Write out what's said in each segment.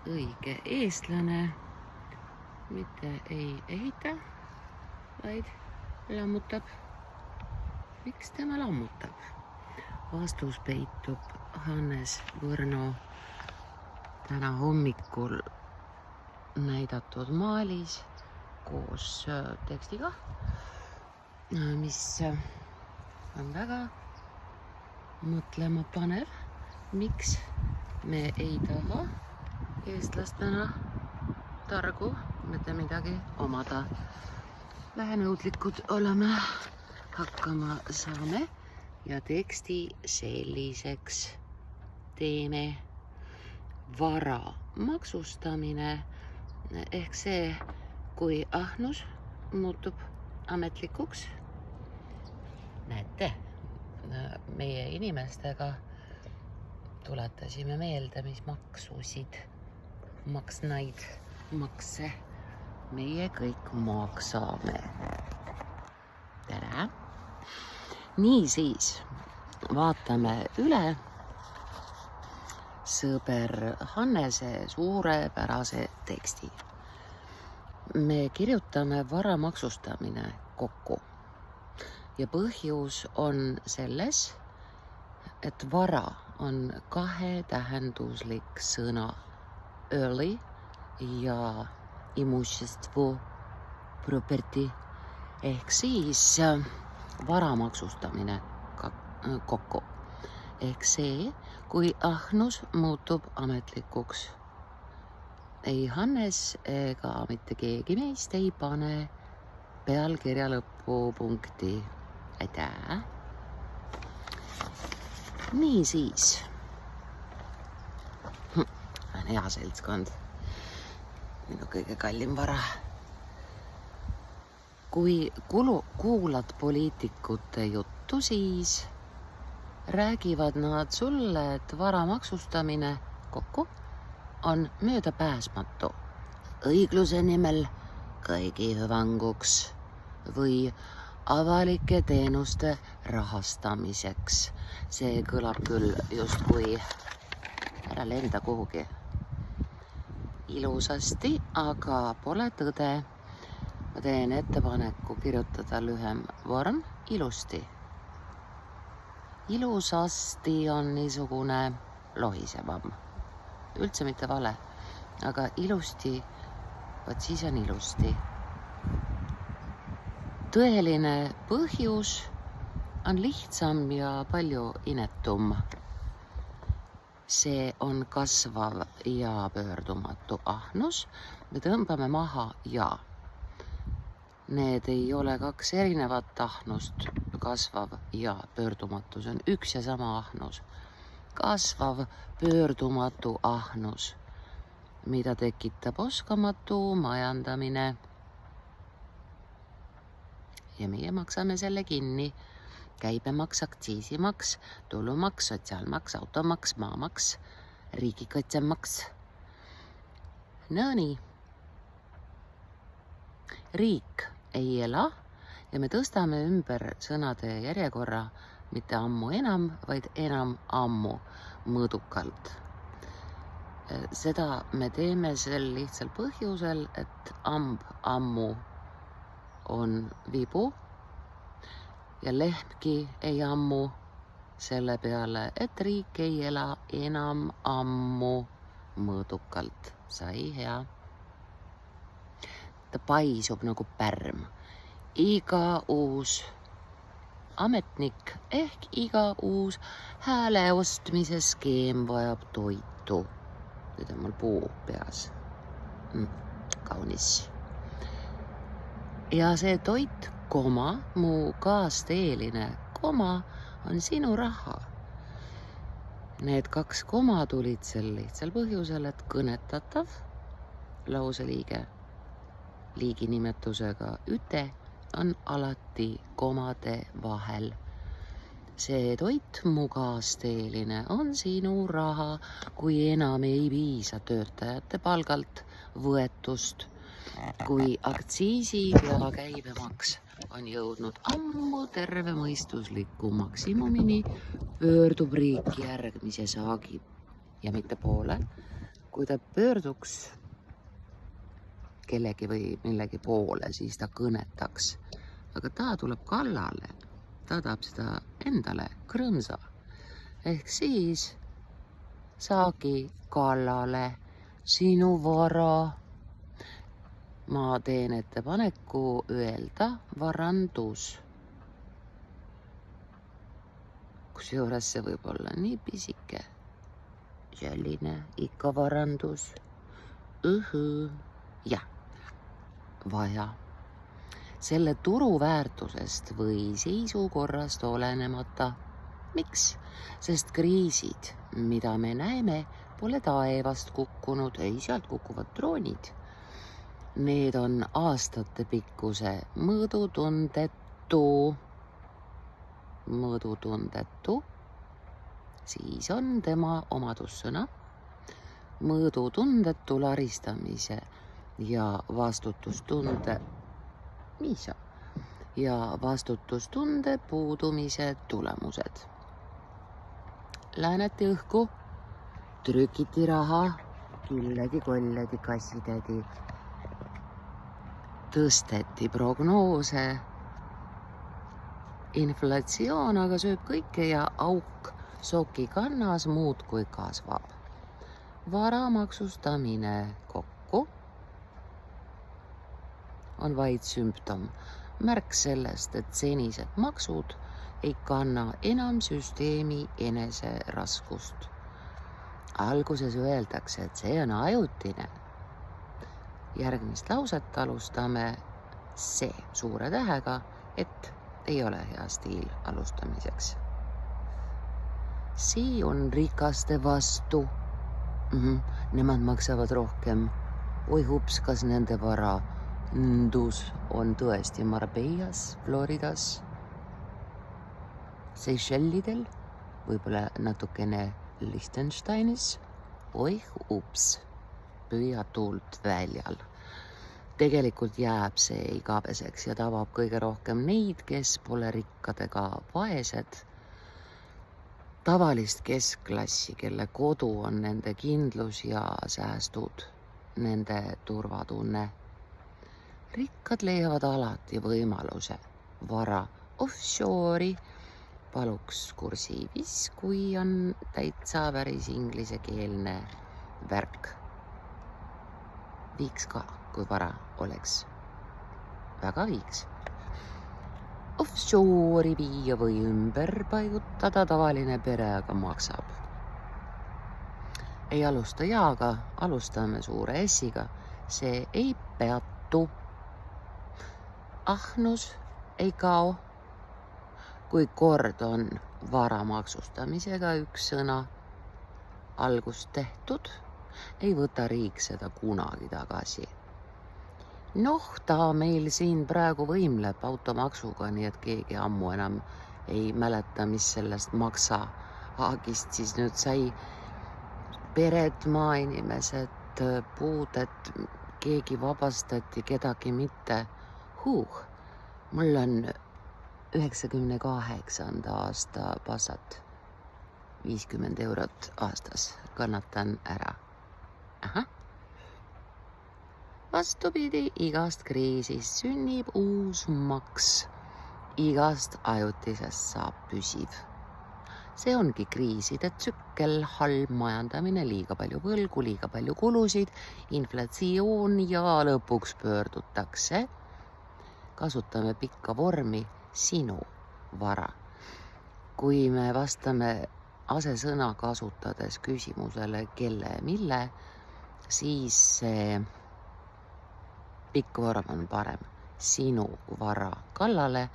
õige eestlane mitte ei ehita, vaid lammutab. Miks tema lammutab? Vastus peitub Hannes Võrno täna hommikul näidatud maalis koos tekstiga, mis on väga mõtlema panev, miks me ei taha eestlastena targu mitte midagi omada. Vähenõudlikud oleme, hakkama saame ja teksti selliseks teeme. Vara maksustamine ehk see, kui ahnus muutub ametlikuks. Näete, meie inimestega tuletasime meelde, mis maksusid, maksnaid, makse meie kõik maksame. Tere! Niisiis, vaatame üle sõber Hannese suurepärase teksti. Me kirjutame vara maksustamine kokku ja põhjus on selles, et vara on kahetähenduslik sõna early ja imущество property ehk siis vara maksustamine kokku. Ehk see, kui ahnus muutub ametlikuks. Ei Hannes ega mitte keegi meist ei pane pealkirja lõppu punkti. Aitäh! Niisiis. On hea seltskond. Minu kõige kallim vara. Kui kuulad poliitikute juttu, siis räägivad nad sulle, et vara maksustamine kokku on möödapääsmatu õigluse nimel kõigi hüvanguks või avalike teenuste rahastamiseks. See kõlab küll justkui ära lenda kuhugi ilusasti, aga pole tõde. Ma teen ettepaneku kirjutada lühem vorm ilusti. Ilusasti on niisugune lohisevam. Üldse mitte vale, aga ilusti, vaat siis on ilusti. Tõeline põhjus on lihtsam ja palju inetum. See on kasvav ja pöördumatu ahnus. Me tõmbame maha ja. Need ei ole kaks erinevat ahnust, kasvav ja pöördumatu. See on üks ja sama ahnus. Kasvav, pöördumatu ahnus, mida tekitab oskamatu majandamine. Ja meie maksame selle kinni. Käibemaks, aktsiisimaks, tulumaks, sotsiaalmaks, automaks, maamaks, riigikaitsemaks. No nii. Riik ei ela ja me tõstame ümber sõnade järjekorra mitte ammu enam, vaid enam ammu mõõdukalt. Seda me teeme sel lihtsal põhjusel, et ammu on vibu ja lehmki ei ammu selle peale, et riik ei ela enam ammu mõõdukalt. Sai hea. Ta paisub nagu pärm. Iga uus ametnik ehk iga uus hääle ostmise skeem vajab toitu. Nüüd on mul puu peas. Kaunis. Ja see toit, koma, mu kaasteeline koma, on sinu raha. Need kaks koma tulid sel lihtsal põhjusel, et kõnetatav lauseliige liiginimetusega üte on alati komade vahel. See toit, mu kaasteeline, on sinu raha, kui enam ei piisa töötajate palgalt võetust, kui aktsiisid ja käibemaks on jõudnud ammu tervemõistusliku maksimumini, pöördub riik järgmise saagi ja mitte poole, kui ta pöörduks kellegi või millegi poole, siis ta kõnetaks. Aga ta tuleb kallale. Ta tahab seda endale krõmsa. Ehk siis saagi kallale sinu vara. Ma teen ettepaneku öelda varandus. Kusjuures see võib olla nii pisike. Selline ikka varandus. Jah, vaja. Selle turuväärtusest või seisukorrast olenemata. Miks? Sest kriisid, mida me näeme, pole taevast kukkunud, ei sealt kukuvad droonid. Need on aastatepikkuse mõõdutundetu, siis on tema omadussõna, mõõdutundetu laristamise ja vastutustunde puudumise tulemused. Lääneti õhku, trükiti raha, külledi-kolledi kassitädi, tõsteti prognoose, inflatsioon aga sööb kõike ja auk sokikannas muudkui kasvab. Vara maksustamine kokku on vaid sümptom, märk sellest, et senised maksud ei kanna enam süsteemi enese raskust. Alguses öeldakse, et see on ajutine. Järgmist lauset alustame see suure tähega, et ei ole hea stiil alustamiseks. See on rikaste vastu. Nemad maksavad rohkem. Oi hups, kas nende vara on tõesti Marbellas, Floridas, Seychellidel, võib-olla natukene Liechtensteinis. Oi ups, püüa tuult väljal. Tegelikult jääb see igaveseks ja tabab kõige rohkem neid, kes pole rikkad ega vaesed. Tavalist keskklassi, kelle kodu on nende kindlus ja säästud, nende turvatunne. Rikkad leiavad alati võimaluse vara offshore'i. Paluks kursiivis, kui on täitsa päris inglisekeelne värk. Viiks ka, kui vara oleks. Väga viiks. Offshore'i viia või ümber paigutada tavaline pere aga maksab. Ei alusta jaaga, alustame suure S-iga. See ei peatu. Ahnus ei kao. Kui kord on vara maksustamisega üks sõna algust tehtud, ei võta riik seda kunagi tagasi. Ta meil siin praegu võimleb automaksuga, nii et keegi ammu enam ei mäleta, mis sellest maksahaagist siis nüüd sai. Pered, maainimesed, puuded, keegi vabastati, kedagi mitte. Mul on 98. aasta Passat, 50 eurot aastas, kannatan ära. Vastupidi, igast kriisist sünnib uus maks, igast ajutisest saab püsiv. See ongi kriiside tsükkel, halb majandamine, liiga palju võlgu, liiga palju kulusid, inflatsioon ja lõpuks pöördutakse. Kasutame pikka vormi sinu vara. Kui me vastame asesõna kasutades küsimusele kelle, mille, siis see pikk vorm on parem. Sinu vara kallale.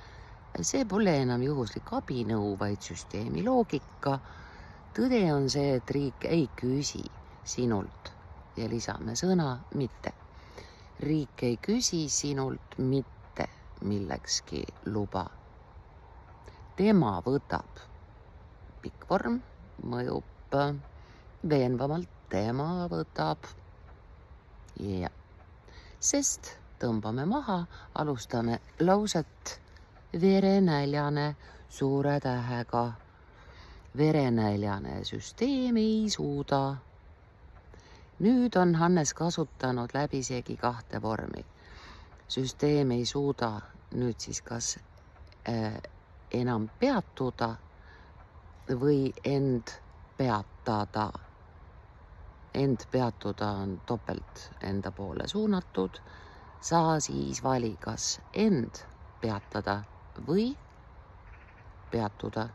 See pole enam juhuslik abinõu, vaid süsteemi loogika. Tõde on see, et riik ei küsi sinult ja lisame sõna mitte. Riik ei küsi sinult mitte millekski luba. Tema võtab, pikk vorm mõjub veenvamalt, tema võtab. Sest tõmbame maha, alustame lauset verenäljane suure tähega. Verenäljane süsteem ei suuda Nüüd on Hannes kasutanud läbisegi 2 vormi. Süsteem ei suuda nüüd siis kas enam peatuda või end peatada. End peatuda on topelt enda poole suunatud. Sa siis vali, kas end peatada või peatuda.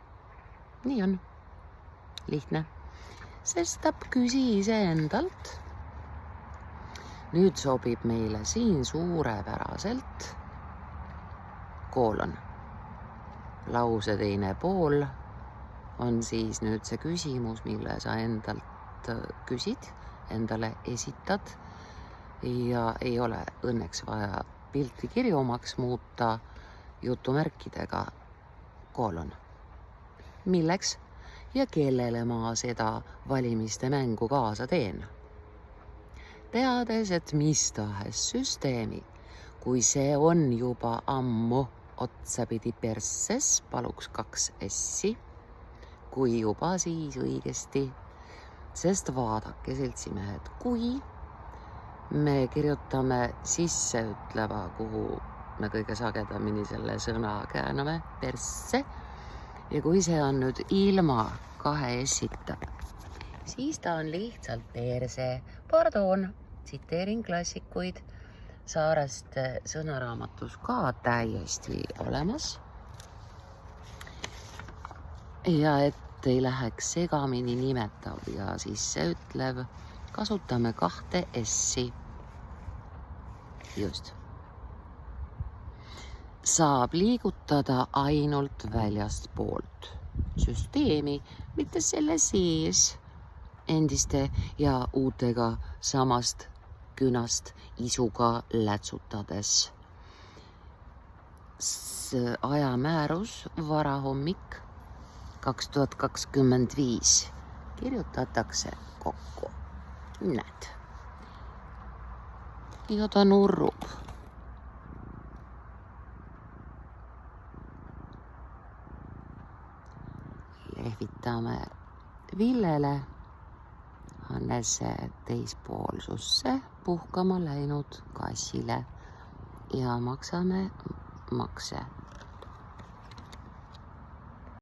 Nii on. Lihtne. Sestap küsi iseendalt. Nüüd sobib meile siin suurepäraselt koolon. Lause teine pool on siis nüüd see küsimus, mille sa endalt küsid, endale esitad ja ei ole õnneks vaja pilti kirjumaks muuta jutumärkidega koolon. Milleks ja kellele ma seda valimiste mängu kaasa teen? Teades, et mis tahes süsteemi, kui see on juba ammu otsapidi perses, paluks 2 S-i, kui juba siis õigesti, sest vaadake, seltsimehed, kui me kirjutame sisseütleva, kuhu me kõige sagedamini selle sõna kääname, persse, ja kui see on nüüd ilma 2 S-ita, siis ta on lihtsalt perse. Pardon, tsiteerin klassikuid, Saarest sõnaraamatus ka täiesti olemas. Ja et ei läheks segamini nimetav ja sisseütlev, kasutame 2 S-i. Just. Saab liigutada ainult väljast poolt süsteemi, mitte selle sees, endiste ja uutega samast künast isuga lätsutades. Ajamäärus varahommik 2025 kirjutatakse kokku. Näed. Ja ta nurrub. Lehvitame Villele Hannese teispoolsusse puhkama läinud kassile ja maksame makse.